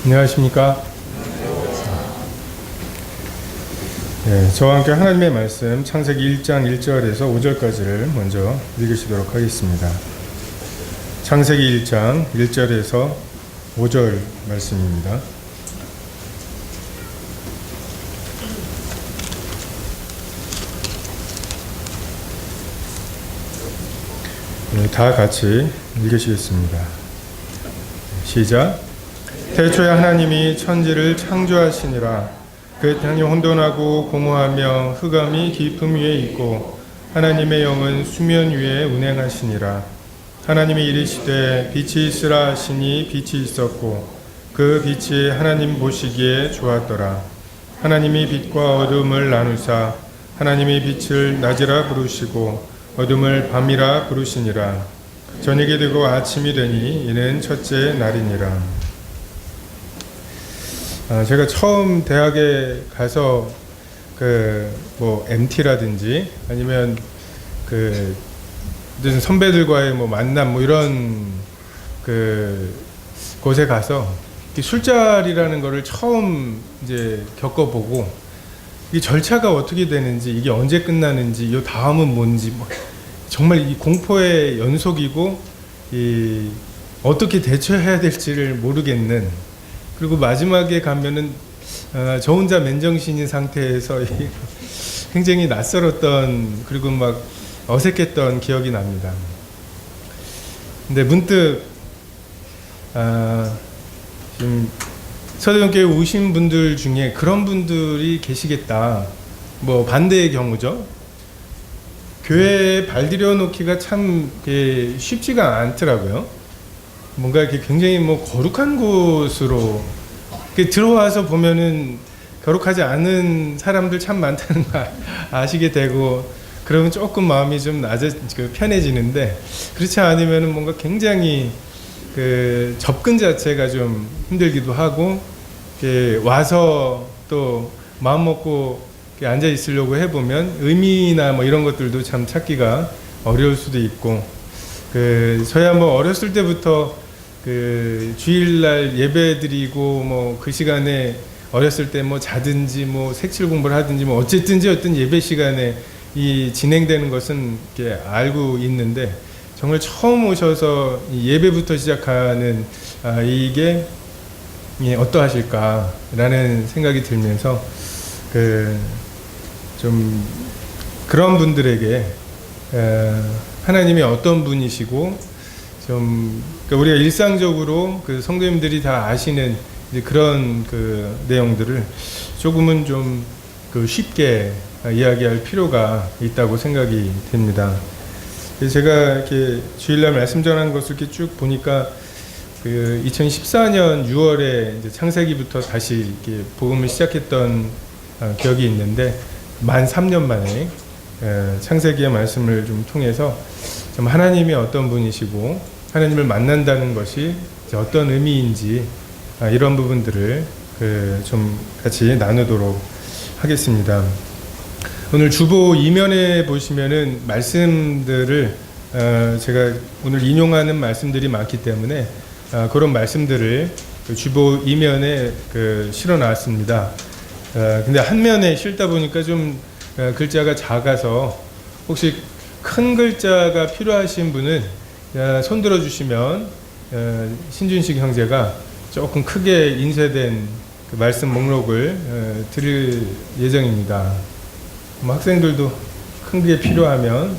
안녕하십니까? 네, 저와 함께 하나님의 말씀 창세기 1장 1절에서 5절까지를 먼저 읽으시도록 하겠습니다. 창세기 1장 1절에서 5절 말씀입니다. 네, 다 같이 읽으시겠습니다. 시작. 태초에 하나님이 천지를 창조하시니라. 그 땅이 혼돈하고 공허하며 흑암이 깊음 위에 있고 하나님의 영은 수면 위에 운행하시니라. 하나님이 이르시되 빛이 있으라 하시니 빛이 있었고 그 빛이 하나님 보시기에 좋았더라. 하나님이 빛과 어둠을 나누사 하나님이 빛을 낮이라 부르시고 어둠을 밤이라 부르시니라. 저녁이 되고 아침이 되니 이는 첫째 날이니라. 제가 처음 대학에 가서 MT라든지 아니면 무슨 선배들과의 만남 이런 곳에 가서 술자리라는 거를 처음 이제 겪어보고 이 절차가 어떻게 되는지 이게 언제 끝나는지 이 다음은 뭔지 정말 이 공포의 연속이고 이 어떻게 대처해야 될지를 모르겠는, 그리고 마지막에 가면은 저 혼자 맨정신인 상태에서 굉장히 낯설었던, 그리고 막 어색했던 기억이 납니다. 근데 문득 지금 서대문교회 오신 분들 중에 그런 분들이 계시겠다. 반대의 경우죠. 교회에 발디뎌 놓기가 참 쉽지가 않더라고요. 뭔가 이렇게 굉장히 거룩한 곳으로 들어와서 보면은 거룩하지 않은 사람들 참 많다는 거 아시게 되고, 그러면 조금 마음이 좀 편해지는데, 그렇지 않으면은 뭔가 굉장히 접근 자체가 좀 힘들기도 하고, 와서 또 마음 먹고 앉아 있으려고 해보면 의미나 이런 것들도 참 찾기가 어려울 수도 있고, 저야 어렸을 때부터 주일날 예배 드리고 그 시간에 어렸을 때 자든지 색칠 공부를 하든지 어쨌든지 어떤 예배 시간에 이 진행되는 것은 이렇게 알고 있는데, 정말 처음 오셔서 예배부터 시작하는 이게 어떠하실까라는 생각이 들면서 좀 그런 분들에게 하나님이 어떤 분이시고 우리가 일상적으로 성도님들이 다 아시는 이제 그런 내용들을 조금은 좀 쉽게 이야기할 필요가 있다고 생각이 됩니다. 제가 이렇게 주일날 말씀 전하는 것을 이렇게 쭉 보니까 2014년 6월에 이제 창세기부터 다시 이렇게 복음을 시작했던 기억이 있는데, 만 3년 만에 창세기의 말씀을 좀 통해서 좀 하나님이 어떤 분이시고 하나님을 만난다는 것이 어떤 의미인지 이런 부분들을 좀 같이 나누도록 하겠습니다. 오늘 주보 2면에 보시면은 말씀들을 제가 오늘 인용하는 말씀들이 많기 때문에 그런 말씀들을 주보 2면에 실어 놨습니다. 근데 한 면에 실다 보니까 좀 글자가 작아서 혹시 큰 글자가 필요하신 분은 손 들어주시면 신준식 형제가 조금 크게 인쇄된 말씀 목록을 드릴 예정입니다. 학생들도 큰 게 필요하면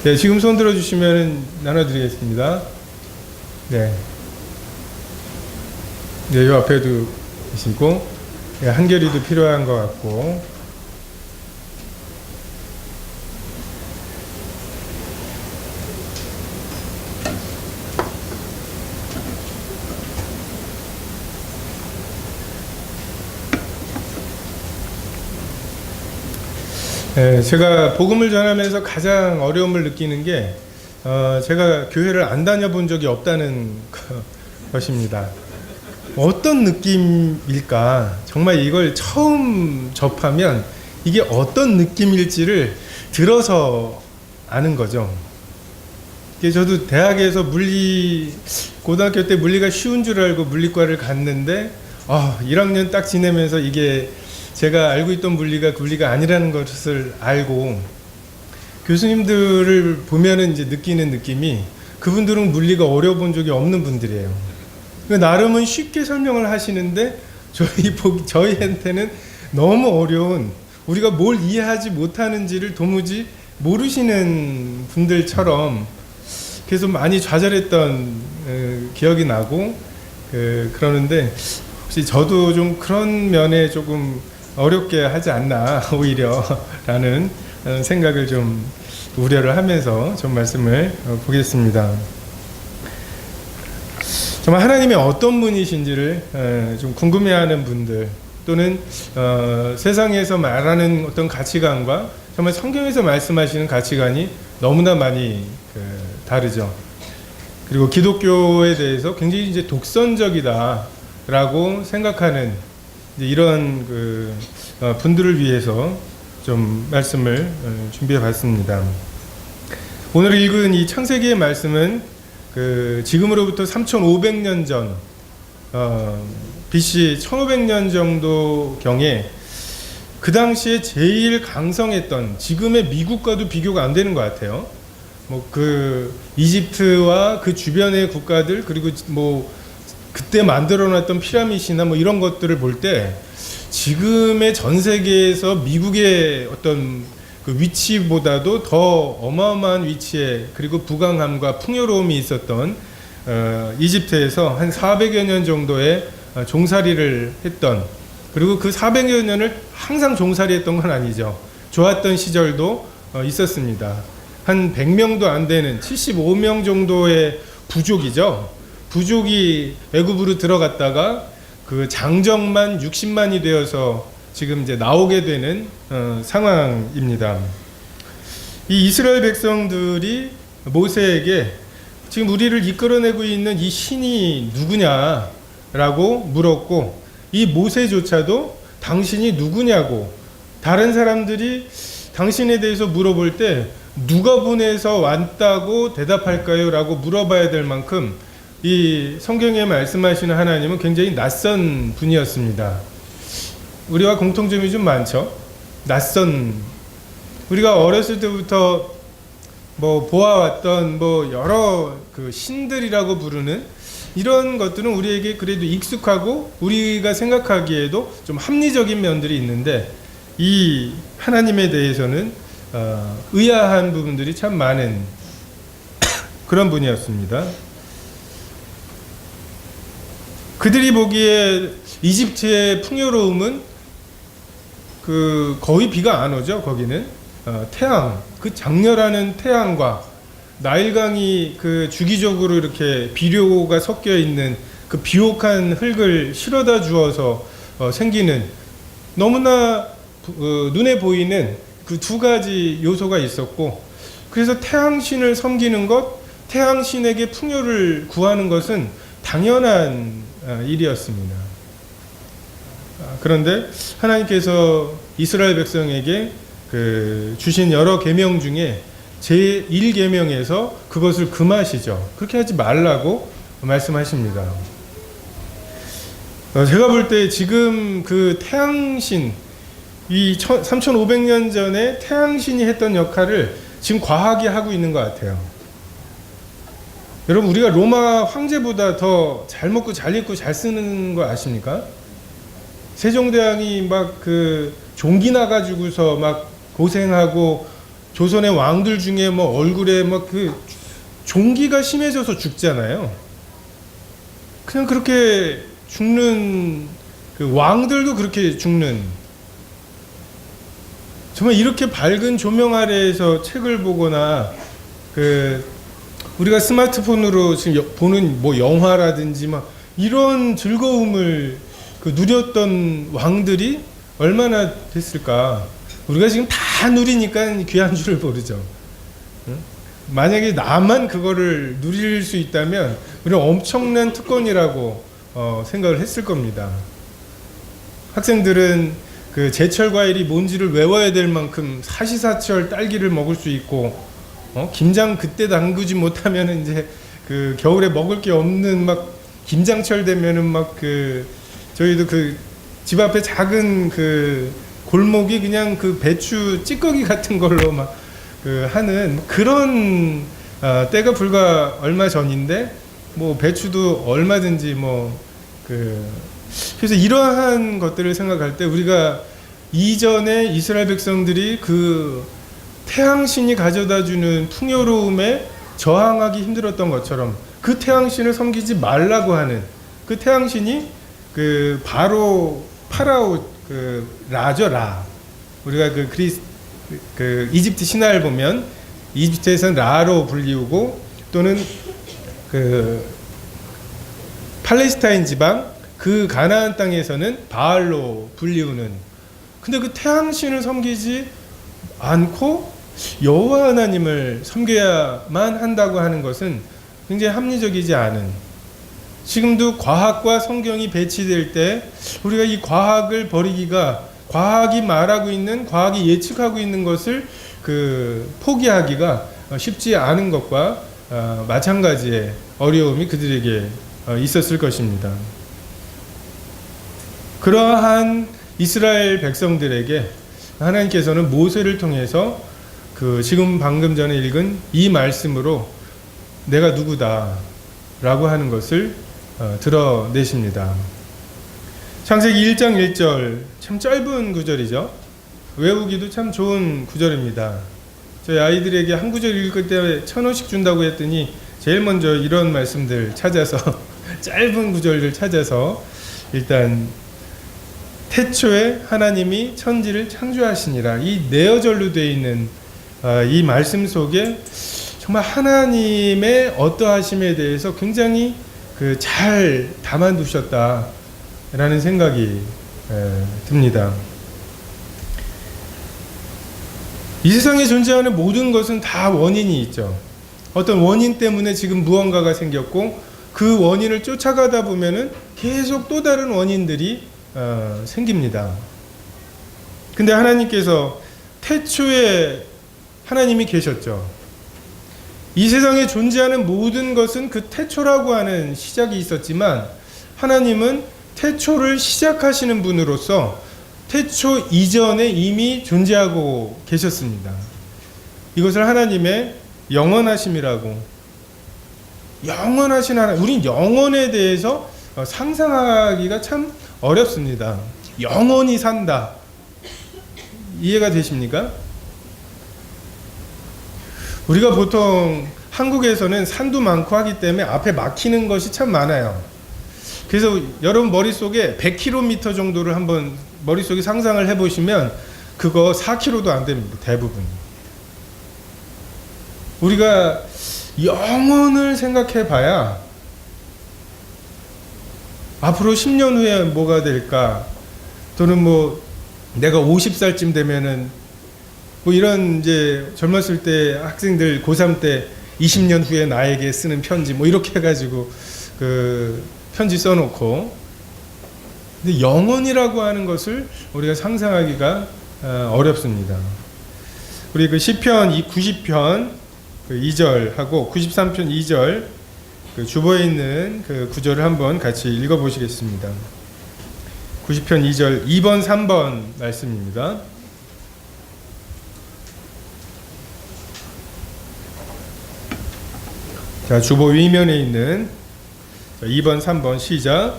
네, 지금 손 들어주시면 나눠드리겠습니다. 네, 이 앞에도 계시고, 한결이도 필요한 것 같고, 제가 복음을 전하면서 가장 어려움을 느끼는 게 제가 교회를 안 다녀본 적이 없다는 것입니다. 어떤 느낌일까? 정말 이걸 처음 접하면 이게 어떤 느낌일지를 들어서 아는 거죠. 저도 대학에서 고등학교 때 물리가 쉬운 줄 알고 물리과를 갔는데 1학년 딱 지내면서 이게 제가 알고 있던 물리가 그 물리가 아니라는 것을 알고, 교수님들을 보면은 이제 느끼는 느낌이, 그분들은 물리가 어려본 적이 없는 분들이에요. 나름은 쉽게 설명을 하시는데 저희한테는 너무 어려운, 우리가 뭘 이해하지 못하는지를 도무지 모르시는 분들처럼 계속 많이 좌절했던 기억이 나고, 그러는데 혹시 저도 좀 그런 면에 조금 어렵게 하지 않나 오히려 라는 생각을 좀 우려를 하면서 좀 말씀을 보겠습니다. 정말 하나님이 어떤 분이신지를 좀 궁금해하는 분들, 또는 세상에서 말하는 어떤 가치관과 정말 성경에서 말씀하시는 가치관이 너무나 많이 다르죠. 그리고 기독교에 대해서 굉장히 이제 독선적이다라고 생각하는 이런 분들을 위해서 좀 말씀을 준비해봤습니다. 오늘 읽은 이 창세기의 말씀은 지금으로부터 3,500년 전, BC 1500년 정도 경에 그 당시에 제일 강성했던, 지금의 미국과도 비교가 안 되는 것 같아요. 이집트와 그 주변의 국가들, 그리고 그때 만들어놨던 피라미드나 이런 것들을 볼 때 지금의 전 세계에서 미국의 어떤 그 위치보다도 더 어마어마한 위치에, 그리고 부강함과 풍요로움이 있었던 이집트에서 한 400여 년 정도의 종살이를 했던, 그리고 그 400여 년을 항상 종살이했던 건 아니죠. 좋았던 시절도 있었습니다. 한 100명도 안 되는 75명 정도의 부족이죠. 부족이 애굽으로 들어갔다가 그 장정만 60만이 되어서 지금 이제 나오게 되는 상황입니다. 이 이스라엘 백성들이 모세에게 지금 우리를 이끌어내고 있는 이 신이 누구냐라고 물었고, 이 모세조차도 당신이 누구냐고, 다른 사람들이 당신에 대해서 물어볼 때 누가 보내서 왔다고 대답할까요? 라고 물어봐야 될 만큼 이 성경에 말씀하시는 하나님은 굉장히 낯선 분이었습니다. 우리와 공통점이 좀 많죠. 우리가 어렸을 때부터 보아왔던 여러 그 신들이라고 부르는 이런 것들은 우리에게 그래도 익숙하고 우리가 생각하기에도 좀 합리적인 면들이 있는데, 이 하나님에 대해서는 의아한 부분들이 참 많은 그런 분이었습니다. 그들이 보기에 이집트의 풍요로움은 거의 비가 안 오죠. 거기는 태양, 그 장렬하는 태양과 나일강이 주기적으로 이렇게 비료가 섞여 있는 그 비옥한 흙을 실어다 주어서 생기는, 너무나 눈에 보이는 그 두 가지 요소가 있었고, 그래서 태양신을 섬기는 것, 태양신에게 풍요를 구하는 것은 당연한 일이었습니다. 그런데 하나님께서 이스라엘 백성에게 주신 여러 계명 중에 제1계명에서 그것을 금하시죠. 그렇게 하지 말라고 말씀하십니다. 제가 볼 때 지금 그 태양신, 이 3500년 전에 태양신이 했던 역할을 지금 과학이 하고 있는 것 같아요. 여러분, 우리가 로마 황제보다 더 잘 먹고 잘 입고 잘 쓰는 거 아십니까? 세종대왕이 종기 나가지고서 고생하고, 조선의 왕들 중에 얼굴에 종기가 심해져서 죽잖아요. 그냥 그렇게 죽는, 왕들도 그렇게 죽는, 정말 이렇게 밝은 조명 아래에서 책을 보거나 우리가 스마트폰으로 지금 보는 영화라든지 이런 즐거움을 누렸던 왕들이 얼마나 됐을까. 우리가 지금 다 누리니까 귀한 줄을 모르죠. 만약에 나만 그거를 누릴 수 있다면 우리는 엄청난 특권이라고 생각을 했을 겁니다. 학생들은 제철 과일이 뭔지를 외워야 될 만큼 사시사철 딸기를 먹을 수 있고, 김장 그때 담그지 못하면 이제 그 겨울에 먹을 게 없는 막 김장철 되면은 막 그 저희도 그 집 앞에 작은 그 골목이 그냥 그 배추 찌꺼기 같은 걸로 막 그 하는 그런 때가 불과 얼마 전인데 뭐 배추도 얼마든지 뭐 그 그래서 이러한 것들을 생각할 때 우리가 이전에 이스라엘 백성들이 그 태양신이 가져다주는 풍요로움에 저항하기 힘들었던 것처럼 그 태양신을 섬기지 말라고 하는 그 태양신이 그 바로 파라오 그 라죠. 라. 우리가 그 이집트 신화를 보면 이집트에서는 라로 불리우고 또는 그 팔레스타인 지방 그 가나안 땅에서는 바알로 불리우는. 근데 그 태양신을 섬기지 않고 여호와 하나님을 섬겨야만 한다고 하는 것은 굉장히 합리적이지 않은. 지금도 과학과 성경이 배치될 때 우리가 이 과학을 버리기가, 과학이 말하고 있는, 과학이 예측하고 있는 것을 그 포기하기가 쉽지 않은 것과 마찬가지의 어려움이 그들에게 있었을 것입니다. 그러한 이스라엘 백성들에게 하나님께서는 모세를 통해서 그 지금 방금 전에 읽은 이 말씀으로 내가 누구다 라고 하는 것을 드러내십니다. 창세기 1장 1절 참 짧은 구절이죠. 외우기도 참 좋은 구절입니다. 저희 아이들에게 한 구절 읽을 때 1,000원씩 준다고 했더니 제일 먼저 이런 말씀들 찾아서 짧은 구절들 찾아서 일단 태초에 하나님이 천지를 창조하시니라, 이 네어절로 되어 있는 이 말씀 속에 정말 하나님의 어떠하심에 대해서 굉장히 잘 담아두셨다라는 생각이 듭니다. 이 세상에 존재하는 모든 것은 다 원인이 있죠. 어떤 원인 때문에 지금 무언가가 생겼고 그 원인을 쫓아가다 보면은 계속 또 다른 원인들이 생깁니다. 근데 하나님께서 태초에 하나님이 계셨죠. 이 세상에 존재하는 모든 것은 그 태초라고 하는 시작이 있었지만 하나님은 태초를 시작하시는 분으로서 태초 이전에 이미 존재하고 계셨습니다. 이것을 하나님의 영원하심이라고. 영원하신 하나님, 우린 영원에 대해서 상상하기가 참 어렵습니다. 영원히 산다. 이해가 되십니까? 우리가 보통 한국에서는 산도 많고 하기 때문에 앞에 막히는 것이 참 많아요. 그래서 여러분 머릿속에 100km 정도를 한번 머릿속에 상상을 해보시면 그거 4km도 안 됩니다. 대부분. 우리가 영원을 생각해 봐야 앞으로 10년 후에 뭐가 될까, 또는 뭐 내가 50살쯤 되면은 뭐 이런 이제 젊었을 때 학생들 고3 때 20년 후에 나에게 쓰는 편지 뭐 이렇게 해가지고 그 편지 써놓고, 근데 영원이라고 하는 것을 우리가 상상하기가 어렵습니다. 우리 그 시편 90편 그 2절하고 93편 2절 그 주보에 있는 그 구절을 한번 같이 읽어보시겠습니다. 90편 2절 2번 3번 말씀입니다. 자, 주보 위면에 있는 2번 3번 시작.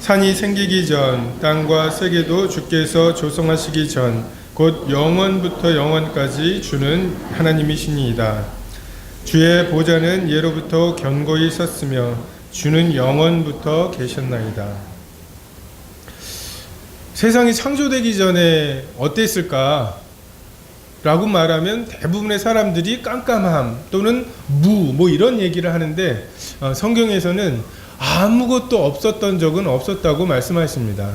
산이 생기기 전 땅과 세계도 주께서 조성하시기 전 곧 영원부터 영원까지 주는 하나님이시니이다. 주의 보좌는 예로부터 견고히 섰으며 주는 영원부터 계셨나이다. 세상이 창조되기 전에 어땠을까? 라고 말하면 대부분의 사람들이 깜깜함 또는 뭐 이런 얘기를 하는데 성경에서는 아무것도 없었던 적은 없었다고 말씀하십니다.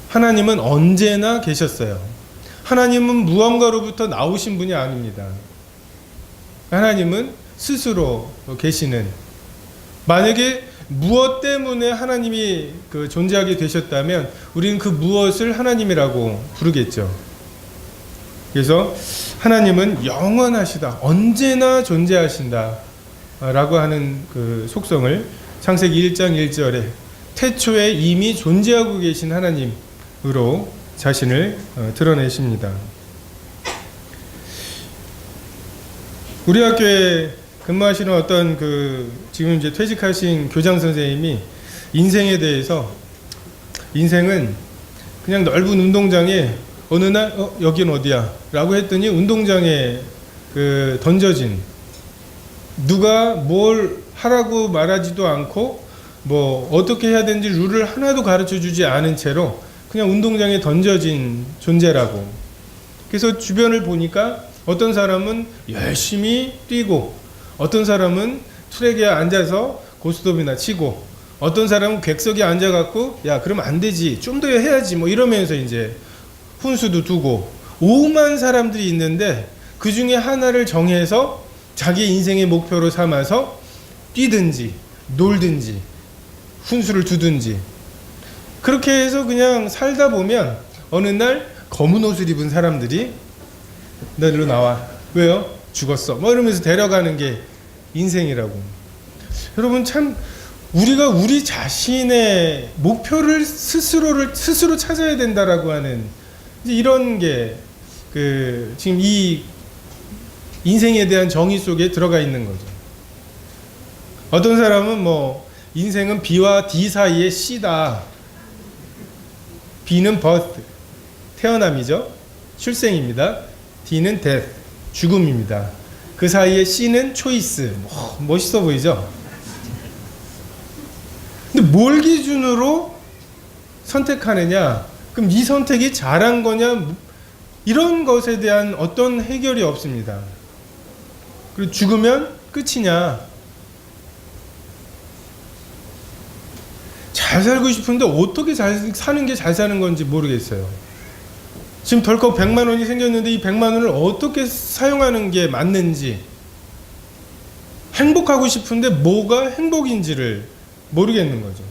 하나님은 언제나 계셨어요. 하나님은 무언가로부터 나오신 분이 아닙니다. 하나님은 스스로 계시는, 만약에 무엇 때문에 하나님이 존재하게 되셨다면 우리는 그 무엇을 하나님이라고 부르겠죠. 그래서 하나님은 영원하시다, 언제나 존재하신다 라고 하는 그 속성을 창세기 1장 1절에 태초에 이미 존재하고 계신 하나님으로 자신을 드러내십니다. 우리 학교에 근무하시는 어떤 지금 이제 퇴직하신 교장 선생님이 인생에 대해서, 인생은 그냥 넓은 운동장에 어느 날 여긴 어디야? 라고 했더니 운동장에 던져진, 누가 뭘 하라고 말하지도 않고 뭐 어떻게 해야 되는지 룰을 하나도 가르쳐 주지 않은 채로 그냥 운동장에 던져진 존재라고. 그래서 주변을 보니까 어떤 사람은 열심히 뛰고, 어떤 사람은 트랙에 앉아서 고스톱이나 치고, 어떤 사람은 객석에 앉아갖고 야 그럼 안 되지, 좀 더 해야지 뭐 이러면서 이제 훈수도 두고, 오만 사람들이 있는데 그 중에 하나를 정해서 자기 인생의 목표로 삼아서 뛰든지 놀든지 훈수를 두든지 그렇게 해서 그냥 살다 보면 어느 날 검은 옷을 입은 사람들이 너로 나와, 왜요? 죽었어 뭐 이러면서 데려가는 게 인생이라고. 여러분, 참 우리가 우리 자신의 목표를 스스로 찾아야 된다라고 하는 이런 게 지금 이 인생에 대한 정의 속에 들어가 있는 거죠. 어떤 사람은 뭐 인생은 B와 D 사이의 C다. B는 birth, 태어남이죠. 출생입니다. D는 death, 죽음입니다. 그 사이에 C는 choice. 멋있어 보이죠? 근데 뭘 기준으로 선택하느냐? 그럼 이 선택이 잘한 거냐? 이런 것에 대한 어떤 해결이 없습니다. 그리고 죽으면 끝이냐? 잘 살고 싶은데 어떻게 잘 사는 게 잘 사는 건지 모르겠어요. 지금 덜컥 100만 원이 생겼는데 이 100만 원을 어떻게 사용하는 게 맞는지, 행복하고 싶은데 뭐가 행복인지를 모르겠는 거죠.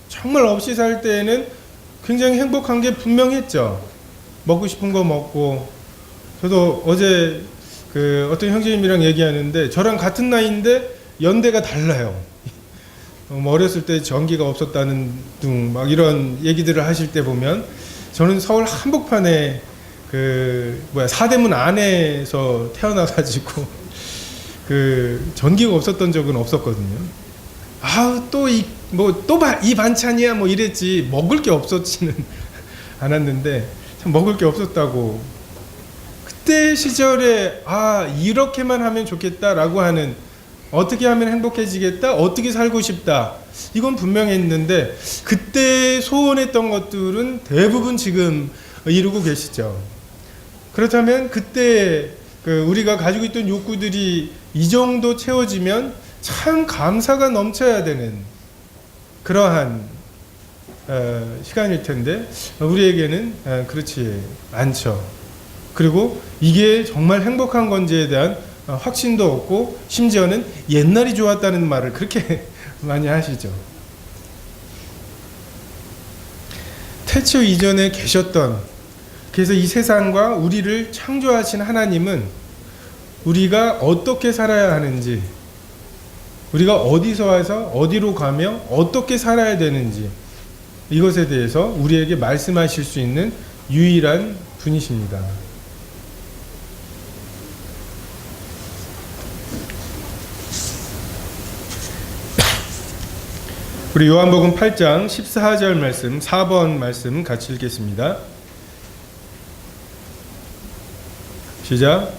정말 없이 살 때에는 굉장히 행복한 게 분명했죠. 먹고 싶은 거 먹고. 저도 어제 어떤 형제님이랑 얘기하는데 저랑 같은 나이인데 연대가 달라요. 어렸을 때 전기가 없었다는 등 막 이런 얘기들을 하실 때 보면, 저는 서울 한복판에 사대문 안에서 태어나가지고 전기가 없었던 적은 없었거든요. 또 이 반찬이야 뭐 이랬지 먹을 게 없었지는 않았는데, 참 먹을 게 없었다고. 그때 시절에 이렇게만 하면 좋겠다라고 하는, 어떻게 하면 행복해지겠다, 어떻게 살고 싶다, 이건 분명했는데 그때 소원했던 것들은 대부분 지금 이루고 계시죠. 그렇다면 그때 우리가 가지고 있던 욕구들이 이 정도 채워지면 참 감사가 넘쳐야 되는 그러한 시간일 텐데 우리에게는 그렇지 않죠. 그리고 이게 정말 행복한 건지에 대한 확신도 없고, 심지어는 옛날이 좋았다는 말을 그렇게 많이 하시죠. 태초 이전에 계셨던, 그래서 이 세상과 우리를 창조하신 하나님은 우리가 어떻게 살아야 하는지, 우리가 어디서 와서 어디로 가며 어떻게 살아야 되는지, 이것에 대해서 우리에게 말씀하실 수 있는 유일한 분이십니다. 우리 요한복음 8장 14절 말씀, 4번 말씀 같이 읽겠습니다. 시작.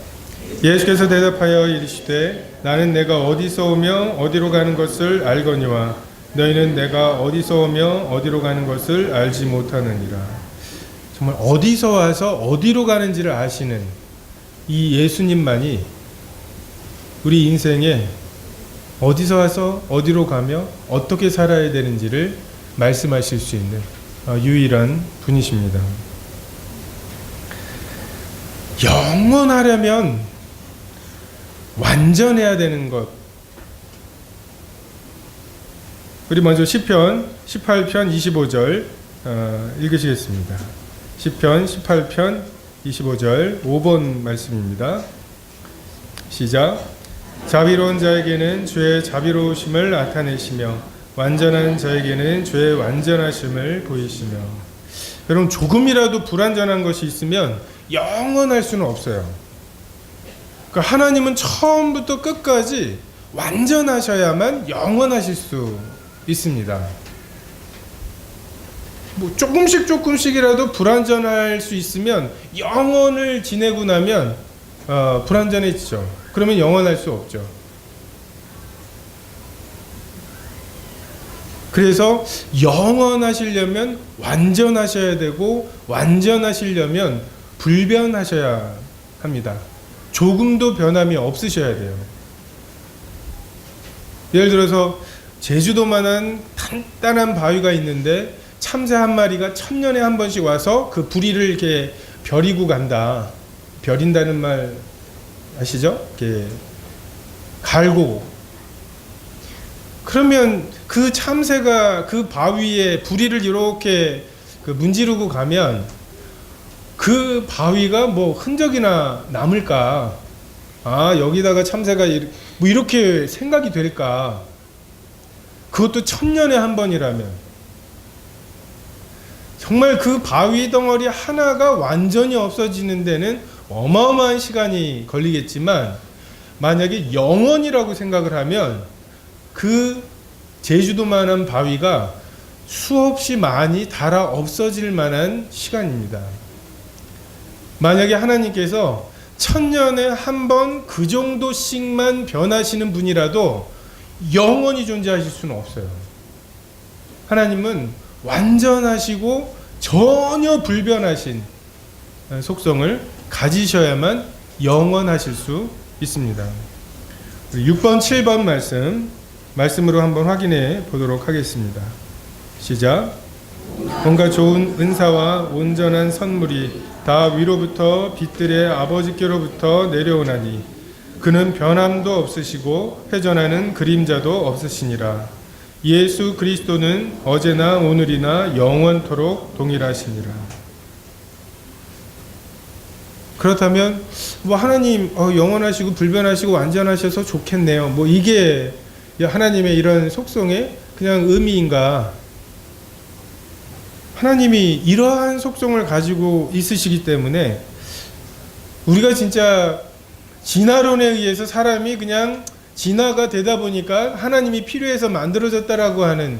예수께서 대답하여 이르시되 나는 내가 어디서 오며 어디로 가는 것을 알거니와 너희는 내가 어디서 오며 어디로 가는 것을 알지 못하느니라. 정말 어디서 와서 어디로 가는지를 아시는 이 예수님만이 우리 인생에 어디서 와서 어디로 가며 어떻게 살아야 되는지를 말씀하실 수 있는 유일한 분이십니다. 영원하려면 완전해야 되는 것. 우리 먼저 시편 18편 25절 읽으시겠습니다. 시편 18편 25절 5번 말씀입니다. 시작. 자비로운 자에게는 주의 자비로우심을 나타내시며 완전한 자에게는 주의 완전하심을 보이시며. 여러분, 조금이라도 불완전한 것이 있으면 영원할 수는 없어요. 그러니까 하나님은 처음부터 끝까지 완전하셔야만 영원하실 수 있습니다. 뭐 조금씩이라도 불완전할 수 있으면 영원을 지내고 나면 불완전해지죠. 그러면 영원할 수 없죠. 그래서 영원하시려면 완전하셔야 되고, 완전하시려면 불변하셔야 합니다. 조금도 변함이 없으셔야 돼요. 예를 들어서 제주도만한 단단한 바위가 있는데 참새 한 마리가 1000년에 한 번씩 와서 그 부리를 이렇게 벼리고 간다. 벼린다는 말 아시죠? 이렇게 갈고. 그러면 그 참새가 그 바위에 부리를 이렇게 문지르고 가면 그 바위가 뭐 흔적이나 남을까? 아, 여기다가 참새가 뭐 이렇게 생각이 될까? 그것도 1000년에 한 번이라면. 정말 그 바위 덩어리 하나가 완전히 없어지는 데는 어마어마한 시간이 걸리겠지만, 만약에 영원이라고 생각을 하면 그 제주도만한 바위가 수없이 많이 닳아 없어질 만한 시간입니다. 만약에 하나님께서 1000년에 한 번 그 정도씩만 변하시는 분이라도 영원히 존재하실 수는 없어요. 하나님은 완전하시고 전혀 불변하신 속성을 가지셔야만 영원하실 수 있습니다. 6번, 7번 말씀으로 한번 확인해 보도록 하겠습니다. 시작. 뭔가 좋은 은사와 온전한 선물이 다 위로부터 빛들의 아버지께로부터 내려오나니 그는 변함도 없으시고 회전하는 그림자도 없으시니라. 예수 그리스도는 어제나 오늘이나 영원토록 동일하시니라. 그렇다면 뭐 하나님 영원하시고 불변하시고 완전하셔서 좋겠네요. 뭐 이게 하나님의 이런 속성의 그냥 의미인가? 하나님이 이러한 속성을 가지고 있으시기 때문에 우리가 진짜 진화론에 의해서 사람이 그냥 진화가 되다 보니까 하나님이 필요해서 만들어졌다라고 하는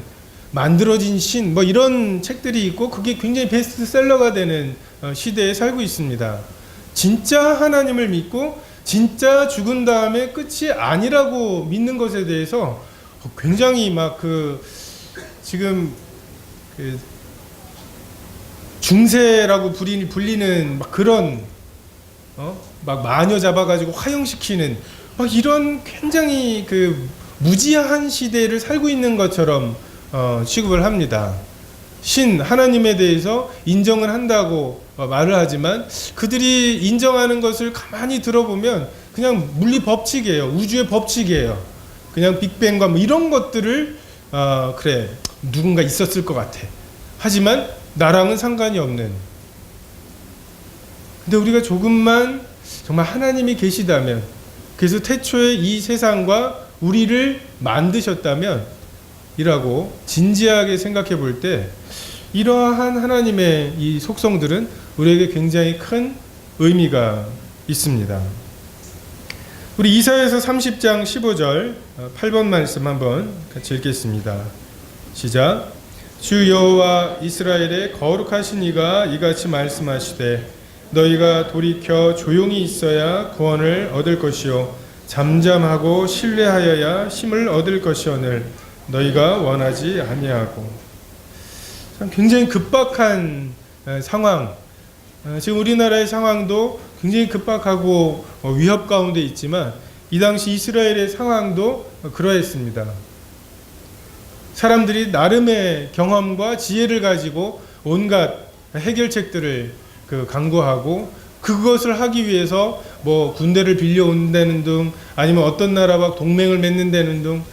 만들어진 신, 뭐 이런 책들이 있고 그게 굉장히 베스트셀러가 되는 시대에 살고 있습니다. 진짜 하나님을 믿고 진짜 죽은 다음에 끝이 아니라고 믿는 것에 대해서 굉장히 막 지금 중세라고 불리는 막 그런 막 마녀 잡아가지고 화형시키는 막 이런 굉장히 무지한 시대를 살고 있는 것처럼 취급을 합니다. 하나님에 대해서 인정을 한다고 말을 하지만 그들이 인정하는 것을 가만히 들어보면 그냥 물리 법칙이에요. 우주의 법칙이에요. 그냥 빅뱅과 뭐 이런 것들을 그래 누군가 있었을 것 같아. 하지만 나랑은 상관이 없는. 근데 우리가 조금만 정말 하나님이 계시다면, 그래서 태초에 이 세상과 우리를 만드셨다면 이라고 진지하게 생각해 볼 때 이러한 하나님의 이 속성들은 우리에게 굉장히 큰 의미가 있습니다. 우리 이사야서 30장 15절 8번 말씀 한번 같이 읽겠습니다. 시작. 주 여호와 이스라엘의 거룩하신 이가 이같이 말씀하시되 너희가 돌이켜 조용히 있어야 구원을 얻을 것이요 잠잠하고 신뢰하여야 힘을 얻을 것이오늘 너희가 원하지 아니하고. 굉장히 급박한 상황, 지금 우리나라의 상황도 굉장히 급박하고 위협 가운데 있지만 이 당시 이스라엘의 상황도 그러했습니다. 사람들이 나름의 경험과 지혜를 가지고 온갖 해결책들을 강구하고 그것을 하기 위해서 뭐 군대를 빌려온다는 등 아니면 어떤 나라와 동맹을 맺는다는 등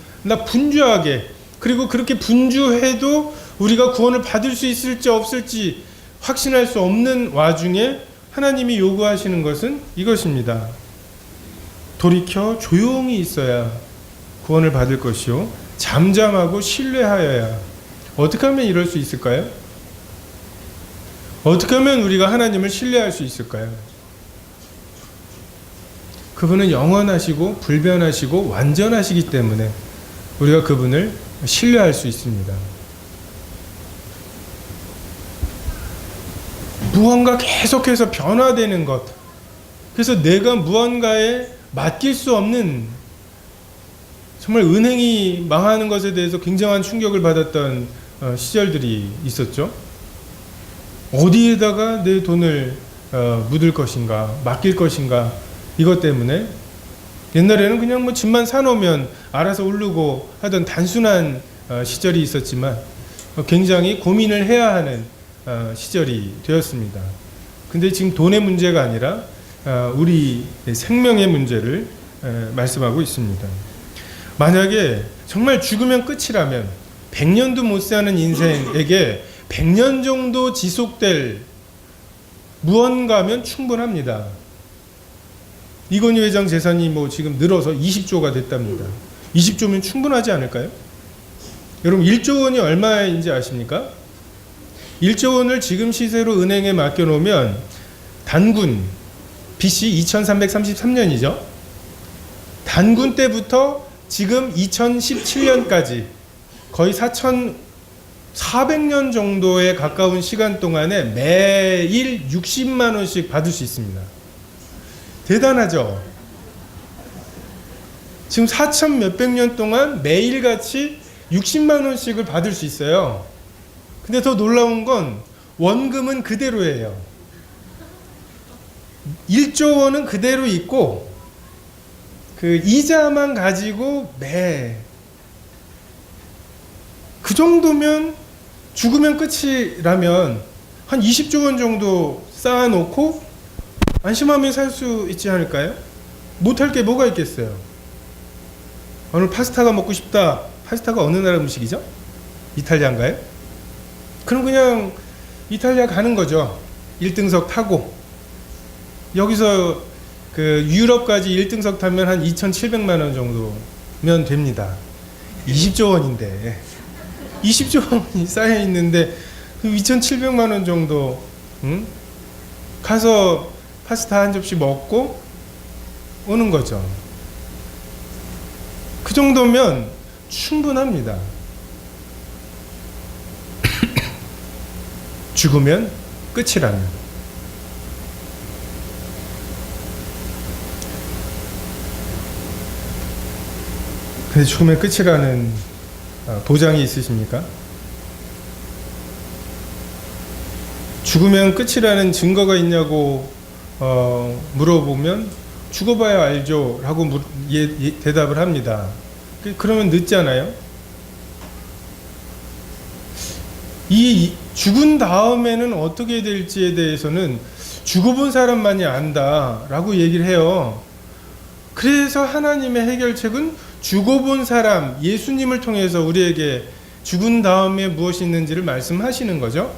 분주하게, 그리고 그렇게 분주해도 우리가 구원을 받을 수 있을지 없을지 확신할 수 없는 와중에 하나님이 요구하시는 것은 이것입니다. 돌이켜 조용히 있어야 구원을 받을 것이요, 잠잠하고 신뢰하여야. 어떻게 하면 이럴 수 있을까요? 어떻게 하면 우리가 하나님을 신뢰할 수 있을까요? 그분은 영원하시고 불변하시고 완전하시기 때문에 우리가 그분을 신뢰할 수 있습니다. 무언가 계속해서 변화되는 것, 그래서 내가 무언가에 맡길 수 없는, 정말 은행이 망하는 것에 대해서 굉장한 충격을 받았던 시절들이 있었죠. 어디에다가 내 돈을 묻을 것인가, 맡길 것인가, 이것 때문에 옛날에는 그냥 뭐 집만 사놓으면 알아서 오르고 하던 단순한 시절이 있었지만 굉장히 고민을 해야 하는 시절이 되었습니다. 근데 지금 돈의 문제가 아니라 우리 생명의 문제를 말씀하고 있습니다. 만약에 정말 죽으면 끝이라면 100년도 못 사는 인생에게 100년 정도 지속될 무언가면 충분합니다. 이건희 회장 재산이 뭐 지금 늘어서 20조가 됐답니다. 20조면 충분하지 않을까요? 여러분 1조 원이 얼마인지 아십니까? 1조 원을 지금 시세로 은행에 맡겨놓으면 단군 BC 2333년이죠. 단군 때부터 지금 2017년까지 거의 4,400년 정도에 가까운 시간 동안에 매일 60만 원씩 받을 수 있습니다. 대단하죠? 지금 4천 몇백 년 동안 매일같이 60만 원씩을 받을 수 있어요. 근데 더 놀라운 건 원금은 그대로예요. 1조 원은 그대로 있고 그 이자만 가지고 그 정도면 죽으면 끝이라면 한 20조 원 정도 쌓아놓고 안심하며 살 수 있지 않을까요? 못할 게 뭐가 있겠어요? 오늘 파스타가 먹고 싶다. 파스타가 어느 나라 음식이죠? 이탈리아인가요? 그럼 그냥 이탈리아 가는 거죠. 1등석 타고. 여기서 그 유럽까지 1등석 타면 한 2,700만 원 정도면 됩니다. 20조 원인데 20조 원이 쌓여 있는데 그 2,700만 원 정도 가서 파스타 한 접시 먹고 오는 거죠. 그 정도면 충분합니다. 죽으면 끝이라면. 근데 죽으면 끝이라는 보장이 있으십니까? 죽으면 끝이라는 증거가 있냐고 물어보면 죽어봐야 알죠 라고 대답을 합니다. 그러면 늦잖아요. 이 죽은 다음에는 어떻게 될지에 대해서는 죽어본 사람만이 안다 라고 얘기를 해요. 그래서 하나님의 해결책은 죽어본 사람, 예수님을 통해서 우리에게 죽은 다음에 무엇이 있는지를 말씀하시는 거죠.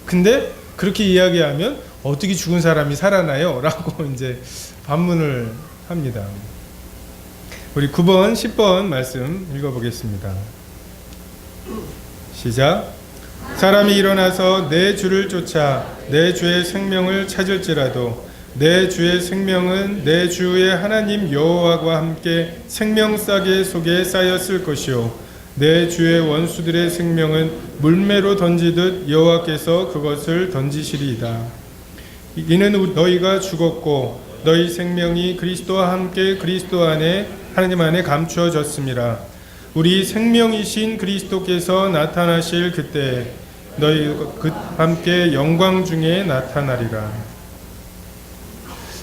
근데 그렇게 이야기하면 어떻게 죽은 사람이 살아나요? 라고 이제 반문을 합니다. 우리 9번, 10번 말씀 읽어보겠습니다. 시작. 사람이 일어나서 내 주를 쫓아 내 주의 생명을 찾을지라도 내 주의 생명은 내 주의 하나님 여호와와 함께 생명싸개 속에 쌓였을 것이요 내 주의 원수들의 생명은 물매로 던지듯 여호와께서 그것을 던지시리이다. 이는 너희가 죽었고 너희 생명이 그리스도와 함께 그리스도 안에 하나님 안에 감추어졌음이라. 우리 생명이신 그리스도께서 나타나실 그때 너희가 함께 영광 중에 나타나리라.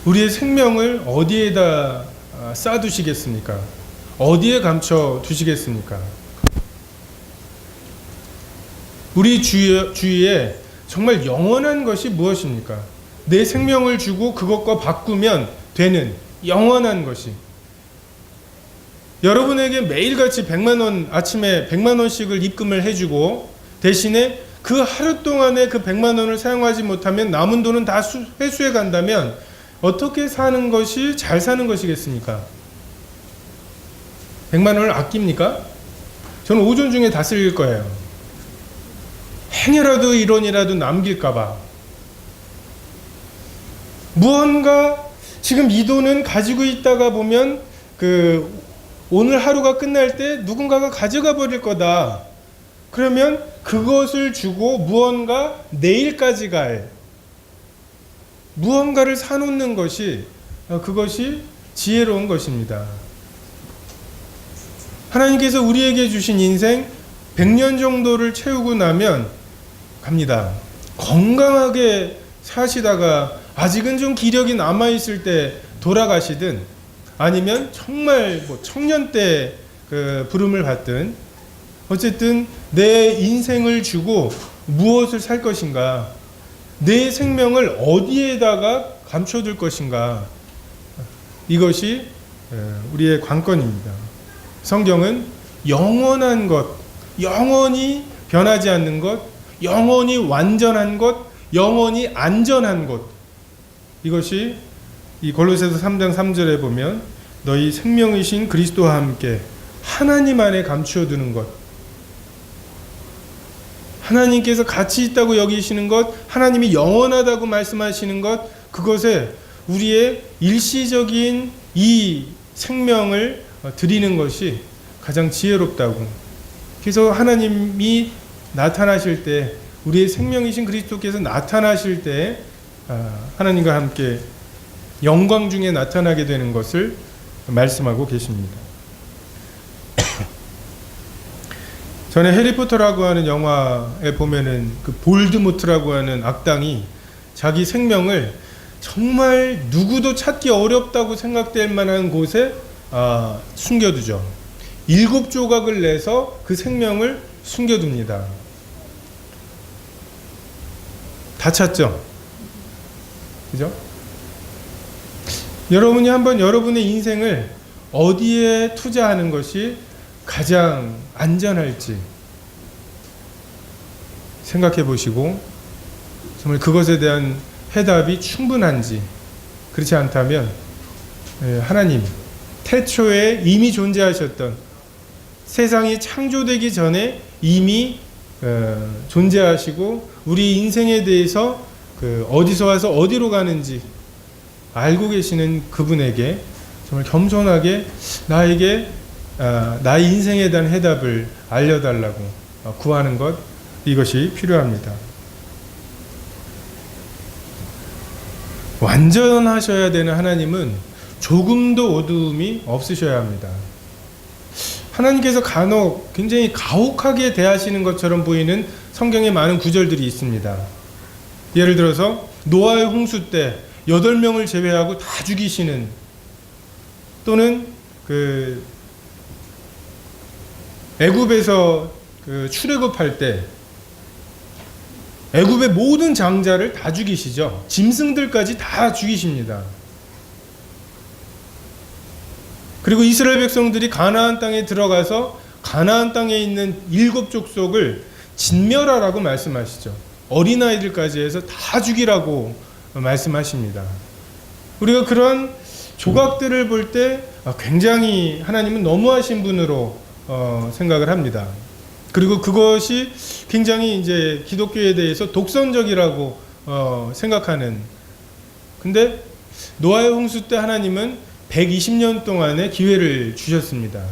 우리의 생명을 어디에다 쌓아두시겠습니까? 어디에 감춰두시겠습니까? 우리 주위에 정말 영원한 것이 무엇입니까? 내 생명을 주고 그것과 바꾸면 되는 영원한 것이. 여러분에게 매일같이 100만 원, 아침에 100만 원씩을 입금을 해주고 대신에 그 하루 동안에 그 100만 원을 사용하지 못하면 남은 돈은 다 회수해 간다면 어떻게 사는 것이 잘 사는 것이겠습니까? 100만 원을 아낍니까? 저는 오전 중에 다 쓸 거예요. 행여라도 1원이라도 남길까봐. 무언가 지금 이 돈은 가지고 있다가 보면 오늘 하루가 끝날 때 누군가가 가져가 버릴 거다. 그러면 그것을 주고 무언가 내일까지 갈 무언가를 사놓는 것이 그것이 지혜로운 것입니다. 하나님께서 우리에게 주신 인생 100년 정도를 채우고 나면 갑니다. 건강하게 사시다가 아직은 좀 기력이 남아있을 때 돌아가시든 아니면 정말 청년 때 부름을 받든 어쨌든 내 인생을 주고 무엇을 살 것인가, 내 생명을 어디에다가 감춰둘 것인가, 이것이 우리의 관건입니다. 성경은 영원한 것, 영원히 변하지 않는 것, 영원히 완전한 것, 영원히 안전한 것, 이것이 이 골로새서 3장 3절에 보면 너희 생명이신 그리스도와 함께 하나님 안에 감추어 두는 것, 하나님께서 가치 있다고 여기시는 것, 하나님이 영원하다고 말씀하시는 것, 그것에 우리의 일시적인 이 생명을 드리는 것이 가장 지혜롭다고. 그래서 하나님이 나타나실 때, 우리의 생명이신 그리스도께서 나타나실 때 하나님과 함께 영광 중에 나타나게 되는 것을 말씀하고 계십니다. 전에 해리포터라고 하는 영화에 보면은 그 볼드모트라고 하는 악당이 자기 생명을 정말 누구도 찾기 어렵다고 생각될 만한 곳에 숨겨두죠. 7조각을 내서 그 생명을 숨겨둡니다. 다 찾죠? 그죠? 여러분이 한번 여러분의 인생을 어디에 투자하는 것이 가장 안전할지 생각해 보시고 정말 그것에 대한 해답이 충분한지, 그렇지 않다면 하나님 태초에 이미 존재하셨던, 세상이 창조되기 전에 이미 존재하시고 우리 인생에 대해서 어디서 와서 어디로 가는지 알고 계시는 그분에게 정말 겸손하게 나에게 나의 인생에 대한 해답을 알려달라고 구하는 것, 이것이 필요합니다. 완전하셔야 되는 하나님은 조금도 어두움이 없으셔야 합니다. 하나님께서 간혹 굉장히 가혹하게 대하시는 것처럼 보이는 성경에 많은 구절들이 있습니다. 예를 들어서 노아의 홍수 때 8명을 제외하고 다 죽이시는, 또는 애굽에서 출애굽할 때 애굽의 모든 장자를 다 죽이시죠. 짐승들까지 다 죽이십니다. 그리고 이스라엘 백성들이 가나안 땅에 들어가서 가나안 땅에 있는 7족속을 진멸하라고 말씀하시죠. 어린아이들까지 해서 다 죽이라고 말씀하십니다. 우리가 그런 조각들을 볼 때 굉장히 하나님은 너무하신 분으로 생각을 합니다. 그리고 그것이 굉장히 이제 기독교에 대해서 독선적이라고 생각하는. 근데 노아의 홍수 때 하나님은 120년 동안의 기회를 주셨습니다.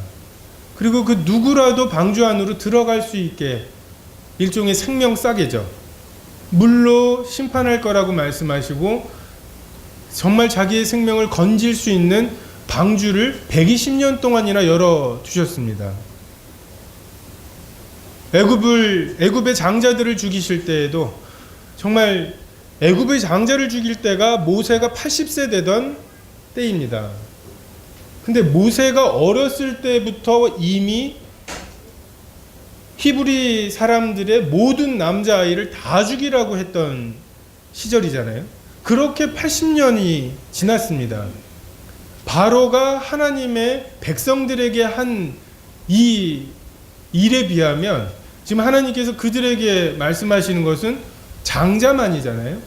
그리고 그 누구라도 방주 안으로 들어갈 수 있게 일종의 생명 싸개죠. 물로 심판할 거라고 말씀하시고 정말 자기의 생명을 건질 수 있는 방주를 120년 동안이나 열어 두셨습니다. 애굽의 장자들을 죽이실 때에도 정말 애굽의 장자를 죽일 때가 모세가 80세 되던 때입니다. 근데 모세가 어렸을 때부터 이미 히브리 사람들의 모든 남자아이를 다 죽이라고 했던 시절이잖아요. 그렇게 80년이 지났습니다. 바로가 하나님의 백성들에게 한 이 일에 비하면 지금 하나님께서 그들에게 말씀하시는 것은 장자만이잖아요.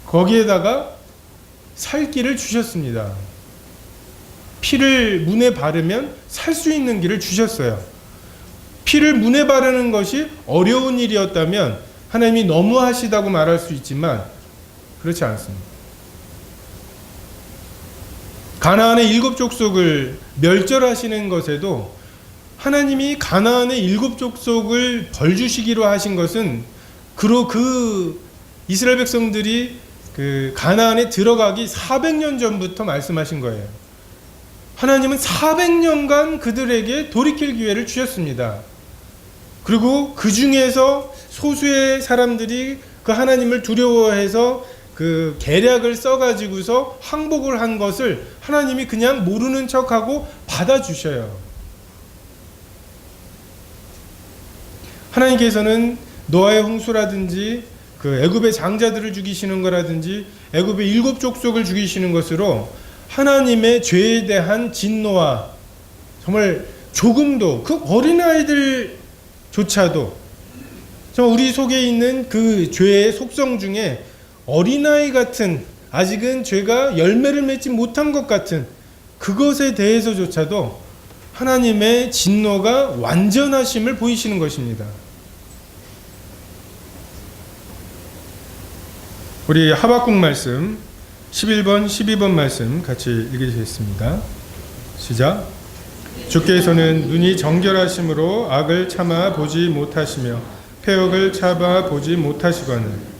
거기에다가 살 길을 주셨습니다. 피를 문에 바르면 살 수 있는 길을 주셨어요. 피를 문에 바르는 것이 어려운 일이었다면 하나님이 너무하시다고 말할 수 있지만 그렇지 않습니다. 가나안의 7 족속을 멸절하시는 것에도 하나님이 가나안의 7 족속을 벌 주시기로 하신 것은 그 이스라엘 백성들이 그 가나안에 들어가기 400년 전부터 말씀하신 거예요. 하나님은 400년간 그들에게 돌이킬 기회를 주셨습니다. 그리고 그 중에서 소수의 사람들이 그 하나님을 두려워해서 그 계략을 써가지고서 항복을 한 것을 하나님이 그냥 모르는 척하고 받아주셔요. 하나님께서는 노아의 홍수라든지 그 애굽의 장자들을 죽이시는 거라든지 애굽의 7 족속을 죽이시는 것으로 하나님의 죄에 대한 진노와 정말 조금도 그 어린아이들조차도 정말 우리 속에 있는 그 죄의 속성 중에 어린아이 같은 아직은 죄가 열매를 맺지 못한 것 같은 그것에 대해서조차도 하나님의 진노가 완전하심을 보이시는 것입니다. 우리 하박국 말씀 11번 12번 말씀 같이 읽으시겠습니다. 시작. 주께서는 눈이 정결하심으로 악을 참아 보지 못하시며 패역을 참아 보지 못하시거늘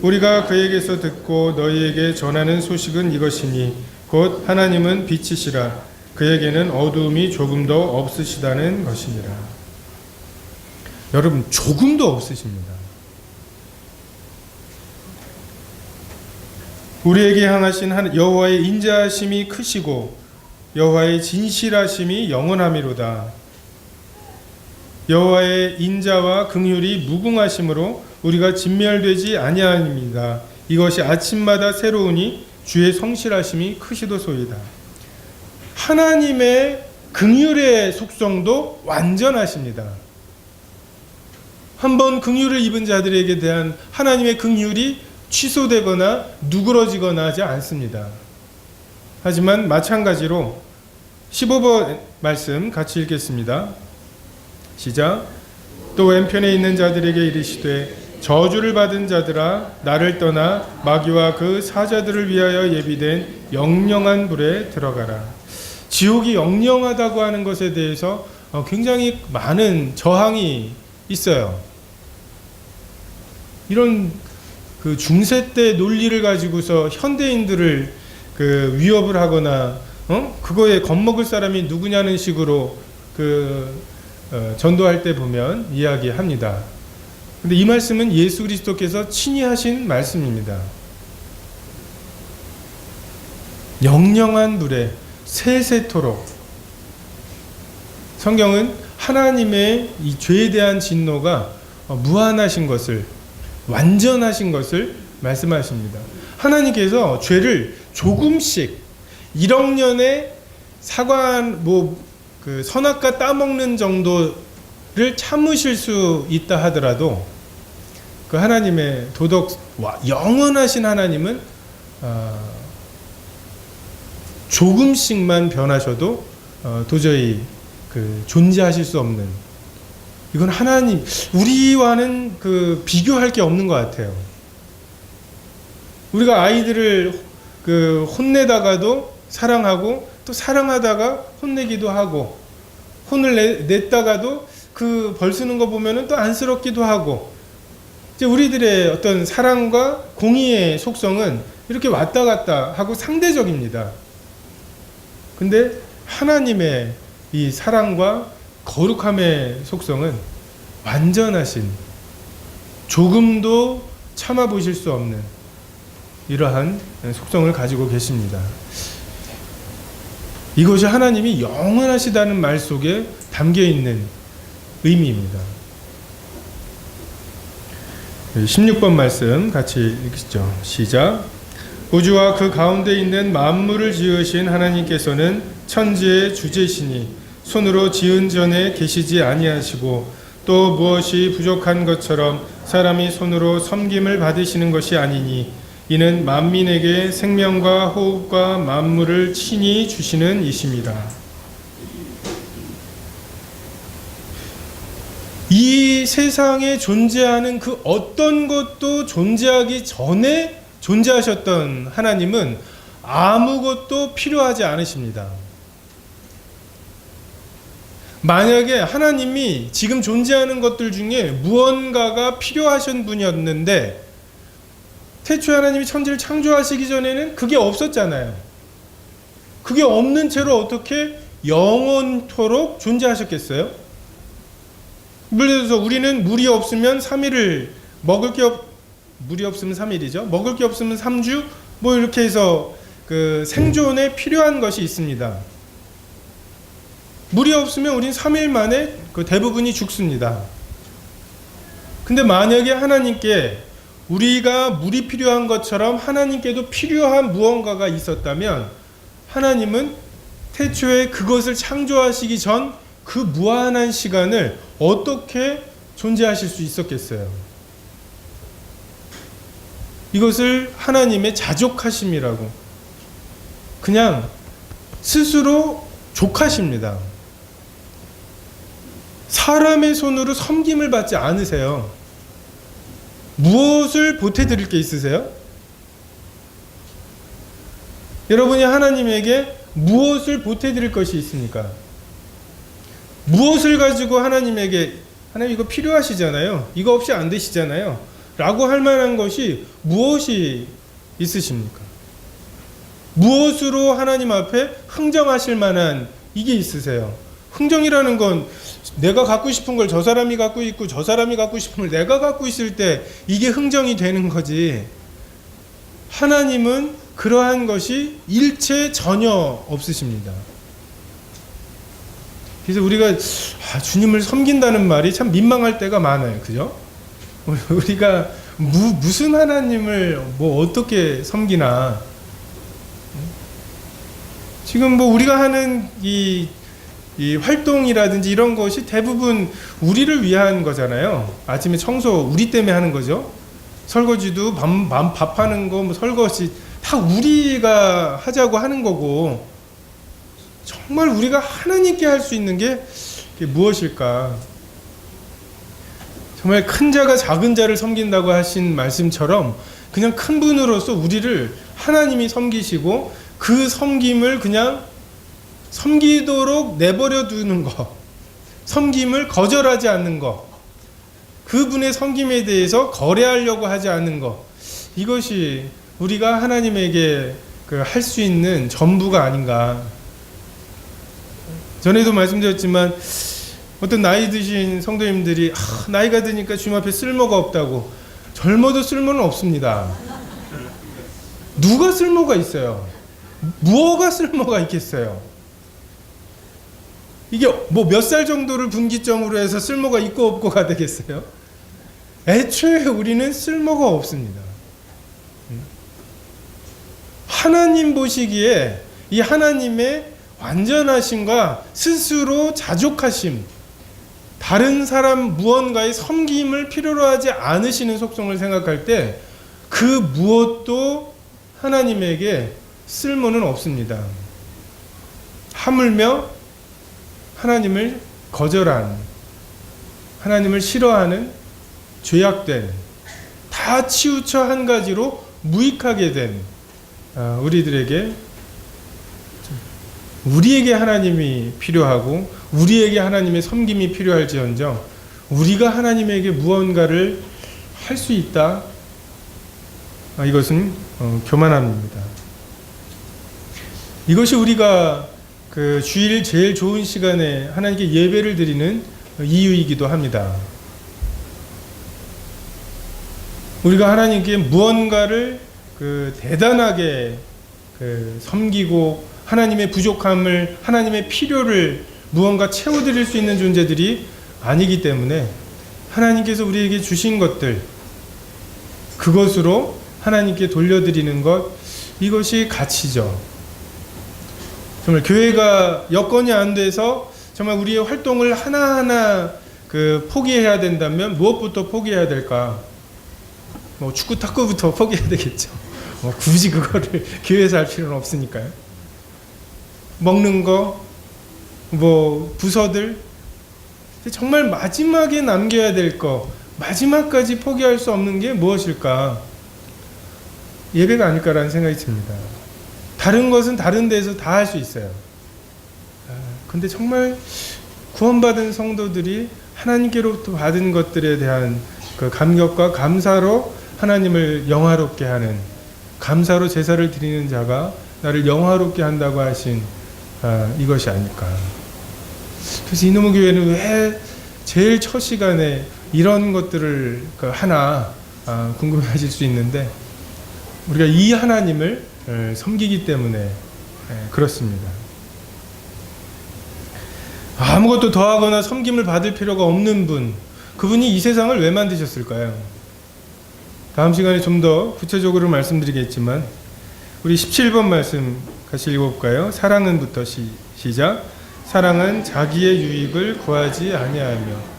우리가 그에게서 듣고 너희에게 전하는 소식은 이것이니 곧 하나님은 빛이시라 그에게는 어두움이 조금도 없으시다는 것이니라. 여러분, 조금도 없으십니다. 우리에게 향하신 여호와의 인자하심이 크시고 여호와의 진실하심이 영원하미로다. 여호와의 인자와 긍휼이 무궁하심으로 우리가 진멸되지 아니하니이다. 이것이 아침마다 새로우니 주의 성실하심이 크시도소이다. 하나님의 긍휼의 속성도 완전하십니다. 한번 긍휼을 입은 자들에게 대한 하나님의 긍휼이 취소되거나 누그러지거나 하지 않습니다. 하지만 마찬가지로 15번 말씀 같이 읽겠습니다. 시작. 또 왼편에 있는 자들에게 이르시되 저주를 받은 자들아 나를 떠나 마귀와 그 사자들을 위하여 예비된 영영한 불에 들어가라. 지옥이 영영하다고 하는 것에 대해서 굉장히 많은 저항이 있어요. 이런 그 중세 때 논리를 가지고서 현대인들을 그 위협을 하거나 그거에 겁먹을 사람이 누구냐는 식으로 전도할 때 보면 이야기합니다. 근데 이 말씀은 예수 그리스도께서 친히 하신 말씀입니다. 영영한 불에 세세토록. 성경은 하나님의 이 죄에 대한 진노가 무한하신 것을, 완전하신 것을 말씀하십니다. 하나님께서 죄를 조금씩 1억 년에 그 선악과 따먹는 정도를 참으실 수 있다 하더라도 그 하나님의 영원하신 하나님은 조금씩만 변하셔도 도저히 존재하실 수 없는, 이건 하나님, 우리와는 비교할 게 없는 것 같아요. 우리가 아이들을 혼내다가도 사랑하고 또 사랑하다가 혼내기도 하고, 혼을 냈다가도 벌 쓰는 거 보면은 또 안쓰럽기도 하고, 이제 우리들의 어떤 사랑과 공의의 속성은 이렇게 왔다 갔다 하고 상대적입니다. 근데 하나님의 이 사랑과 거룩함의 속성은 완전하신, 조금도 참아보실 수 없는 이러한 속성을 가지고 계십니다. 이것이 하나님이 영원하시다는 말 속에 담겨있는 의미입니다. 16번 말씀 같이 읽으시죠. 시작. 우주와 그 가운데 있는 만물을 지으신 하나님께서는 천지의 주제시니 손으로 지은 전에 계시지 아니하시고 또 무엇이 부족한 것처럼 사람이 손으로 섬김을 받으시는 것이 아니니 이는 만민에게 생명과 호흡과 만물을 친히 주시는 이심이라. 이 세상에 존재하는 그 어떤 것도 존재하기 전에 존재하셨던 하나님은 아무것도 필요하지 않으십니다. 만약에 하나님이 지금 존재하는 것들 중에 무언가가 필요하신 분이었는데 태초에 하나님이 천지를 창조하시기 전에는 그게 없었잖아요. 그게 없는 채로 어떻게 영원토록 존재하셨겠어요? 예를 들어서 우리는 물이 없으면 3일을 물이 없으면 3일이죠. 먹을 게 없으면 3주 뭐 이렇게 해서 그 생존에 필요한 것이 있습니다. 물이 없으면 우린 3일 만에 그 대부분이 죽습니다. 근데 만약에 하나님께 우리가 물이 필요한 것처럼 하나님께도 필요한 무언가가 있었다면 하나님은 태초에 그것을 창조하시기 전 그 무한한 시간을 어떻게 존재하실 수 있었겠어요? 이것을 하나님의 자족하심이라고, 그냥 스스로 족하십니다. 사람의 손으로 섬김을 받지 않으세요. 무엇을 보태드릴 게 있으세요? 여러분이 하나님에게 무엇을 보태드릴 것이 있습니까? 무엇을 가지고 하나님에게 하나님 이거 필요하시잖아요. 이거 없이 안 되시잖아요. 라고 할 만한 것이 무엇이 있으십니까? 무엇으로 하나님 앞에 흥정하실 만한 이게 있으세요? 흥정이라는 건 내가 갖고 싶은 걸 저 사람이 갖고 있고 저 사람이 갖고 싶은 걸 내가 갖고 있을 때 이게 흥정이 되는 거지. 하나님은 그러한 것이 일체 전혀 없으십니다. 그래서 우리가 주님을 섬긴다는 말이 참 민망할 때가 많아요. 그죠? 우리가 무슨 하나님을 뭐 어떻게 섬기나. 지금 뭐 우리가 하는 이 활동이라든지 이런 것이 대부분 우리를 위한 거잖아요. 아침에 청소 우리 때문에 하는 거죠. 설거지도 밥하는 거, 뭐 설거지 다 우리가 하자고 하는 거고, 정말 우리가 하나님께 할 수 있는 게 무엇일까? 정말 큰 자가 작은 자를 섬긴다고 하신 말씀처럼 그냥 큰 분으로서 우리를 하나님이 섬기시고 그 섬김을 그냥 섬기도록 내버려 두는 것, 섬김을 거절하지 않는 것, 그분의 섬김에 대해서 거래하려고 하지 않는 것, 이것이 우리가 하나님에게 할 수 있는 전부가 아닌가. 전에도 말씀드렸지만 어떤 나이 드신 성도님들이 나이가 드니까 주님 앞에 쓸모가 없다고. 젊어도 쓸모는 없습니다. 누가 쓸모가 있어요? 무엇가 쓸모가 있겠어요? 이게 뭐 몇 살 정도를 분기점으로 해서 쓸모가 있고 없고가 되겠어요? 애초에 우리는 쓸모가 없습니다. 하나님 보시기에 이 하나님의 완전하심과 스스로 자족하심, 다른 사람 무언가의 섬김을 필요로 하지 않으시는 속성을 생각할 때 그 무엇도 하나님에게 쓸모는 없습니다. 하물며 하나님을 거절한, 하나님을 싫어하는, 죄악된, 다 치우쳐 한 가지로 무익하게 된 우리들에게, 우리에게 하나님이 필요하고 우리에게 하나님의 섬김이 필요할지언정 우리가 하나님에게 무언가를 할 수 있다, 이것은 교만함입니다. 이것이 우리가 그 주일 제일 좋은 시간에 하나님께 예배를 드리는 이유이기도 합니다. 우리가 하나님께 무언가를 대단하게 섬기고 하나님의 부족함을, 하나님의 필요를 무언가 채워드릴 수 있는 존재들이 아니기 때문에 하나님께서 우리에게 주신 것들, 그것으로 하나님께 돌려드리는 것, 이것이 가치죠. 정말 교회가 여건이 안 돼서 정말 우리의 활동을 하나하나 포기해야 된다면 무엇부터 포기해야 될까? 뭐 축구 탁구부터 포기해야 되겠죠. 굳이 그거를 교회에서 할 필요는 없으니까요. 먹는 거, 부서들, 정말 마지막에 남겨야 될 거, 마지막까지 포기할 수 없는 게 무엇일까? 예배가 아닐까라는 생각이 듭니다. 다른 것은 다른 데에서 다 할 수 있어요. 근데 정말 구원받은 성도들이 하나님께로부터 받은 것들에 대한 그 감격과 감사로 하나님을 영화롭게 하는, 감사로 제사를 드리는 자가 나를 영화롭게 한다고 하신 이것이 아닐까. 그래서 이놈의 교회는 왜 제일 첫 시간에 이런 것들을 하나 궁금해하실 수 있는데, 우리가 이 하나님을 섬기기 때문에 그렇습니다. 아무것도 더하거나 섬김을 받을 필요가 없는 분, 그분이 이 세상을 왜 만드셨을까요? 다음 시간에 좀 더 구체적으로 말씀드리겠지만, 우리 17번 말씀 같이 읽어볼까요? 사랑은부터 시작. 사랑은 자기의 유익을 구하지 아니하며.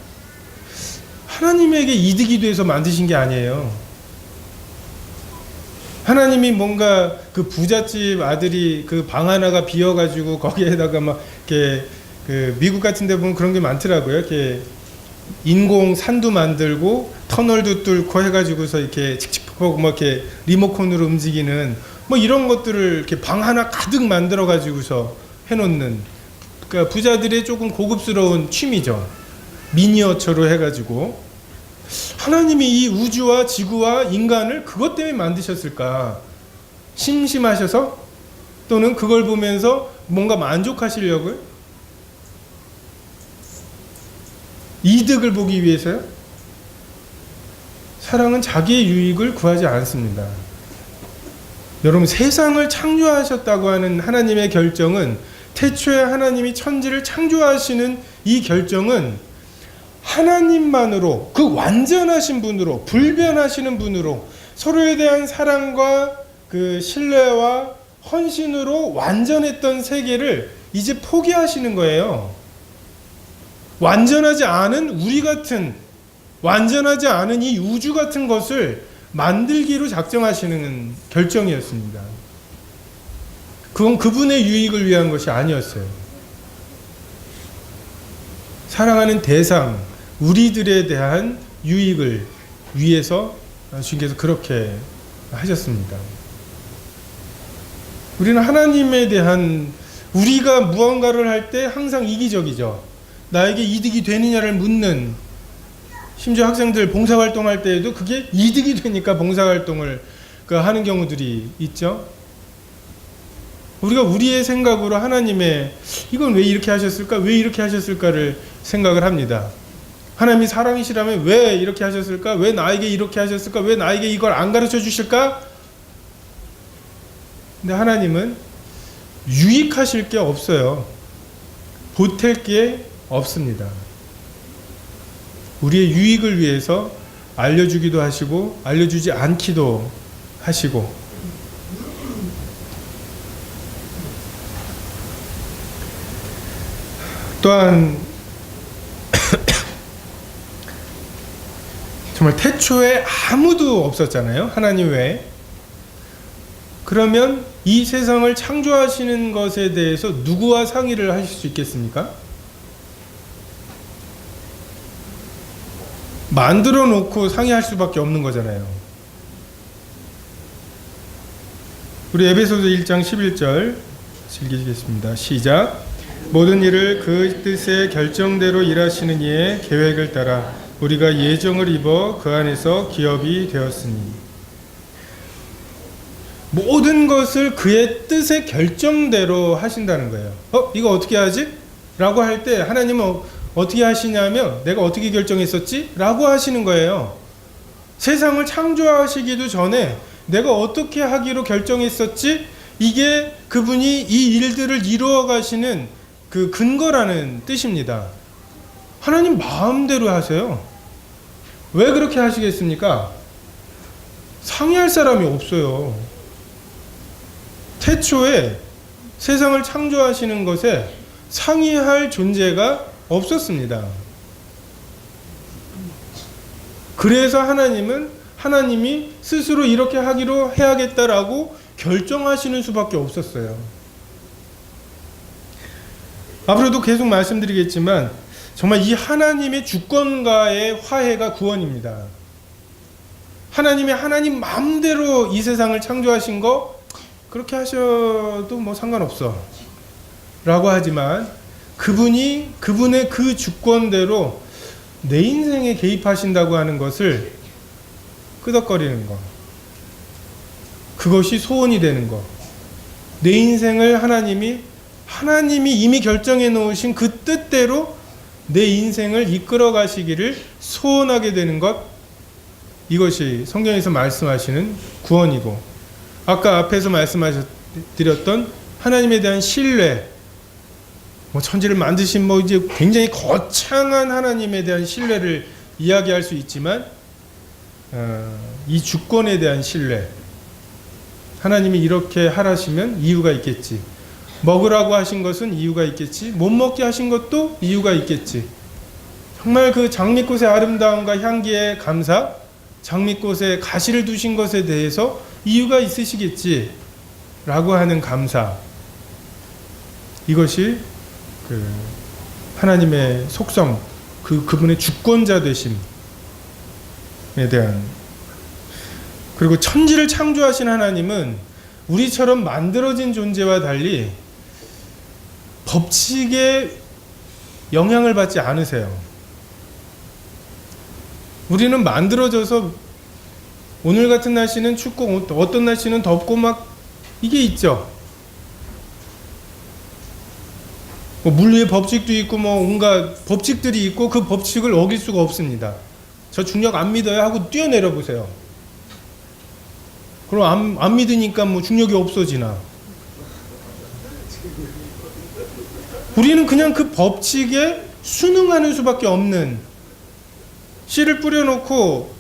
하나님에게 이득이 돼서 만드신 게 아니에요. 하나님이 뭔가 그 부잣집 아들이 그 방 하나가 비어가지고 거기에다가 막 이렇게 미국 같은 데 보면 그런 게 많더라고요. 이렇게 인공 산도 만들고 터널도 뚫고 해가지고서 이렇게 칙칙하고 막 이렇게 리모컨으로 움직이는 이런 것들을 이렇게 방 하나 가득 만들어가지고서 해놓는, 그러니까 부자들의 조금 고급스러운 취미죠. 미니어처로 해가지고. 하나님이 이 우주와 지구와 인간을 그것 때문에 만드셨을까? 심심하셔서? 또는 그걸 보면서 뭔가 만족하시려고요? 이득을 보기 위해서요? 사랑은 자기의 유익을 구하지 않습니다. 여러분, 세상을 창조하셨다고 하는 하나님의 결정은, 태초에 하나님이 천지를 창조하시는 이 결정은 하나님만으로, 그 완전하신 분으로, 불변하시는 분으로 서로에 대한 사랑과 그 신뢰와 헌신으로 완전했던 세계를 이제 포기하시는 거예요. 완전하지 않은 우리 같은, 완전하지 않은 이 우주 같은 것을 만들기로 작정하시는 결정이었습니다. 그건 그분의 유익을 위한 것이 아니었어요. 사랑하는 대상, 우리들에 대한 유익을 위해서 주님께서 그렇게 하셨습니다. 우리는 하나님에 대한, 우리가 무언가를 할 때 항상 이기적이죠. 나에게 이득이 되느냐를 묻는, 심지어 학생들 봉사활동할 때에도 그게 이득이 되니까 봉사활동을 하는 경우들이 있죠. 우리가 우리의 생각으로 하나님의 이건 왜 이렇게 하셨을까? 왜 이렇게 하셨을까를 생각을 합니다. 하나님이 사랑이시라면 왜 이렇게 하셨을까? 왜 나에게 이렇게 하셨을까? 왜 나에게 이걸 안 가르쳐 주실까? 근데 하나님은 유익하실 게 없어요. 보탤 게 없습니다. 우리의 유익을 위해서 알려주기도 하시고 알려주지 않기도 하시고, 또한 정말 태초에 아무도 없었잖아요. 하나님 외에. 그러면 이 세상을 창조하시는 것에 대해서 누구와 상의를 하실 수 있겠습니까? 만들어 놓고 상의할 수밖에 없는 거잖아요. 우리 에베소서 1장 11절 읽겠습니다. 시작. 모든 일을 그 뜻의 결정대로 일하시는 이의 계획을 따라 우리가 예정을 입어 그 안에서 기업이 되었으니. 모든 것을 그의 뜻의 결정대로 하신다는 거예요. 이거 어떻게 하지? 라고 할 때 하나님은 어떻게 하시냐면, 내가 어떻게 결정했었지? 라고 하시는 거예요. 세상을 창조하시기도 전에 내가 어떻게 하기로 결정했었지? 이게 그분이 이 일들을 이루어 가시는 그 근거라는 뜻입니다. 하나님 마음대로 하세요. 왜 그렇게 하시겠습니까? 상의할 사람이 없어요. 태초에 세상을 창조하시는 것에 상의할 존재가 없었습니다. 그래서 하나님이 스스로 이렇게 하기로 해야겠다라고 결정하시는 수밖에 없었어요. 앞으로도 계속 말씀드리겠지만 정말 이 하나님의 주권과의 화해가 구원입니다. 하나님 마음대로 이 세상을 창조하신 거 그렇게 하셔도 뭐 상관없어 라고 하지만 그분의 그 주권대로 내 인생에 개입하신다고 하는 것을 끄덕거리는 것, 그것이 소원이 되는 것, 내 인생을 하나님이 이미 결정해 놓으신 그 뜻대로 내 인생을 이끌어 가시기를 소원하게 되는 것, 이것이 성경에서 말씀하시는 구원이고, 아까 앞에서 말씀드렸던 하나님에 대한 신뢰, 천지를 만드신 이제 굉장히 거창한 하나님에 대한 신뢰를 이야기할 수 있지만, 이 주권에 대한 신뢰, 하나님이 이렇게 하라시면 이유가 있겠지, 먹으라고 하신 것은 이유가 있겠지, 못 먹게 하신 것도 이유가 있겠지, 정말 그 장미꽃의 아름다움과 향기에 감사, 장미꽃에 가시를 두신 것에 대해서 이유가 있으시겠지 라고 하는 감사, 이것이 하나님의 속성, 그분의 주권자 되심에 대한, 그리고 천지를 창조하신 하나님은 우리처럼 만들어진 존재와 달리 법칙에 영향을 받지 않으세요. 우리는 만들어져서 오늘 같은 날씨는 춥고 어떤 날씨는 덥고 이게 있죠. 물리의 법칙도 있고 온갖 법칙들이 있고 그 법칙을 어길 수가 없습니다. 저 중력 안 믿어요 하고 뛰어내려 보세요. 그럼 안 믿으니까 중력이 없어지나. 우리는 그냥 그 법칙에 순응하는 수밖에 없는, 씨를 뿌려놓고,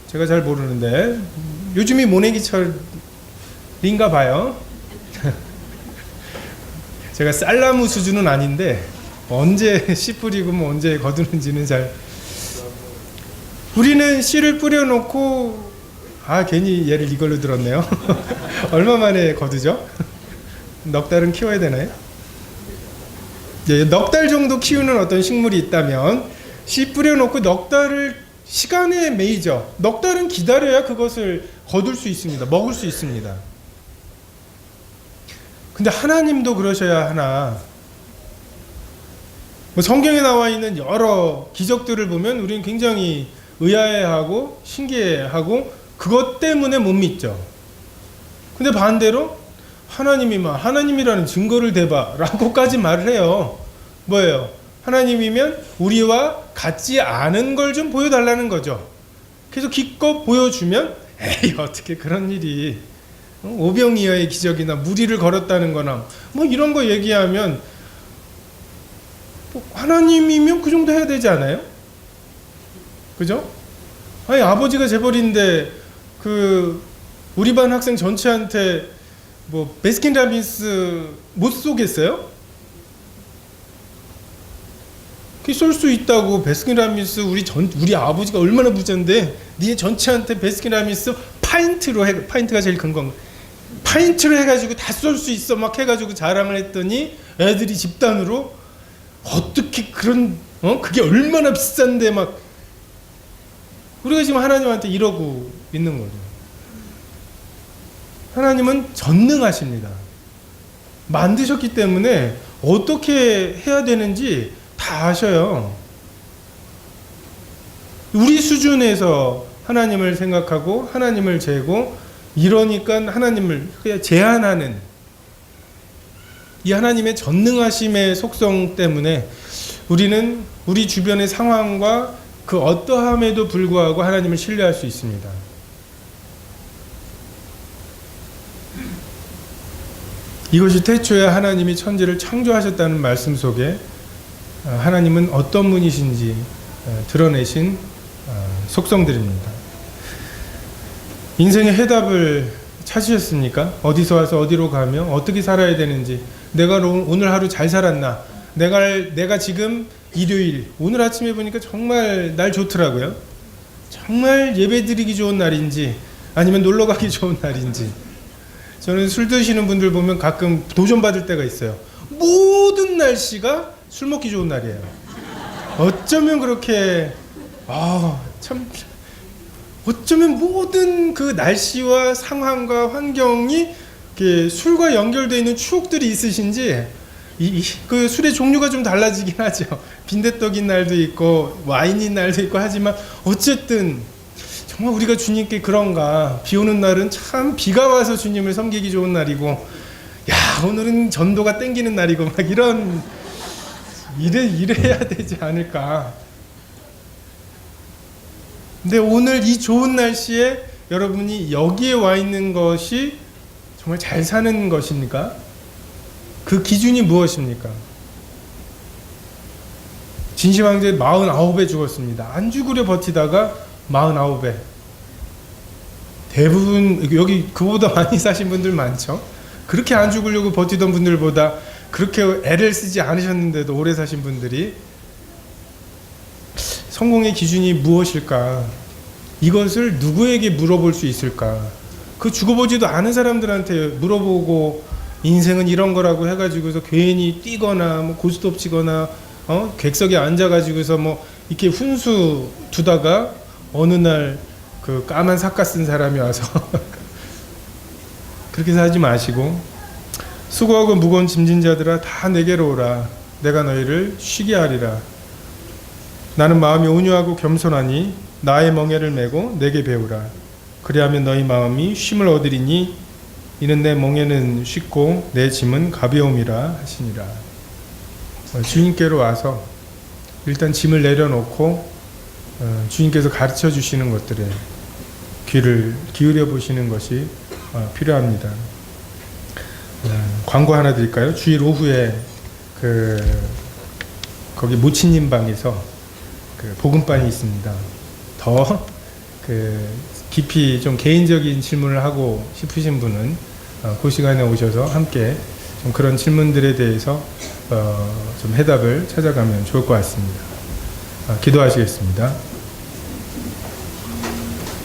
제가 잘 모르는데 요즘이 모내기철인가 봐요. 제가 쌀나무 수준은 아닌데 언제 씨 뿌리고 언제 거두는지는 우리는 씨를 뿌려놓고, 괜히 얘를 이걸로 들었네요. 얼마 만에 거두죠? 넉 달은 키워야 되나요? 넉 달 정도 키우는 어떤 식물이 있다면 씨 뿌려놓고 넉 달을 시간에 매이죠. 넉 달은 기다려야 그것을 거둘 수 있습니다. 먹을 수 있습니다. 근데 하나님도 그러셔야 하나. 성경에 나와 있는 여러 기적들을 보면 우리는 굉장히 의아해하고 신기해하고 그것 때문에 못 믿죠. 근데 반대로 하나님이라는 증거를 대봐 라고까지 말을 해요. 뭐예요? 하나님이면 우리와 같지 않은 걸 좀 보여달라는 거죠. 그래서 기껏 보여주면 에이 어떻게 그런 일이, 오병이어의 기적이나 무리를 걸었다는 거나 이런 거 얘기하면 하나님이면 그 정도 해야 되지 않아요? 그죠? 아버지가 재벌인데 우리 반 학생 전체한테 베스킨라빈스 못 쏘겠어요? 쏠 수 있다고. 베스킨라빈스 우리 아버지가 얼마나 부자인데 니네 전체한테 베스킨라빈스 파인트가 제일 큰 건가? 파인트로 해가지고 다 쏠 수 있어 해가지고 자랑을 했더니 애들이 집단으로 어떻게 그게 얼마나 비싼데 우리가 지금 하나님한테 이러고 있는 거죠. 하나님은 전능하십니다. 만드셨기 때문에 어떻게 해야 되는지 다 아셔요. 우리 수준에서 하나님을 생각하고 하나님을 재고 이러니까 하나님을 제한하는 이 하나님의 전능하심의 속성 때문에 우리는 우리 주변의 상황과 그 어떠함에도 불구하고 하나님을 신뢰할 수 있습니다. 이것이 태초에 하나님이 천지를 창조하셨다는 말씀 속에 하나님은 어떤 분이신지 드러내신 속성들입니다. 인생의 해답을 찾으셨습니까? 어디서 와서 어디로 가며 어떻게 살아야 되는지, 내가 오늘 하루 잘 살았나, 내가 지금 일요일, 오늘 아침에 보니까 정말 날 좋더라고요. 정말 예배드리기 좋은 날인지 아니면 놀러 가기 좋은 날인지. 저는 술 드시는 분들 보면 가끔 도전받을 때가 있어요. 모든 날씨가 술 먹기 좋은 날이에요. 어쩌면 그렇게 참 어쩌면 모든 그 날씨와 상황과 환경이 이렇게 술과 연결되어 있는 추억들이 있으신지 그 술의 종류가 좀 달라지긴 하죠. 빈대떡인 날도 있고 와인인 날도 있고 하지만 어쨌든 정말 우리가 주님께 그런가. 비 오는 날은 참 비가 와서 주님을 섬기기 좋은 날이고, 야 오늘은 전도가 땡기는 날이고 막 이래야 되지 않을까. 근데 오늘 이 좋은 날씨에 여러분이 여기에 와 있는 것이 정말 잘 사는 것입니까? 그 기준이 무엇입니까? 진시황제 49에 죽었습니다. 안 죽으려 버티다가 49에. 대부분 여기 그보다 많이 사신 분들 많죠. 그렇게 안 죽으려고 버티던 분들보다 그렇게 애를 쓰지 않으셨는데도 오래 사신 분들이. 성공의 기준이 무엇일까? 이것을 누구에게 물어볼 수 있을까? 그 죽어보지도 않은 사람들한테 물어보고 인생은 이런 거라고 해가지고서 괜히 뛰거나 뭐 고스톱 치거나 객석에 앉아가지고서 뭐 이렇게 훈수 두다가 어느 날 그 까만 삭가 쓴 사람이 와서 그렇게 살지 마시고, 수고하고 무거운 짐진 자들아 다 내게로 오라. 내가 너희를 쉬게 하리라. 나는 마음이 온유하고 겸손하니 나의 멍에를 메고 내게 배우라. 그리하면 너희 마음이 쉼을 얻으리니 이는 내 멍에는 쉽고 내 짐은 가벼움이라 하시니라. 주님께로 와서 일단 짐을 내려놓고 주님께서 가르쳐 주시는 것들에 귀를 기울여 보시는 것이 필요합니다. 광고 하나 드릴까요? 주일 오후에 거기 모치님 방에서 복음반이 있습니다. 더 깊이 좀 개인적인 질문을 하고 싶으신 분은 그 시간에 오셔서 함께 좀 그런 질문들에 대해서 좀 해답을 찾아가면 좋을 것 같습니다. 기도하시겠습니다.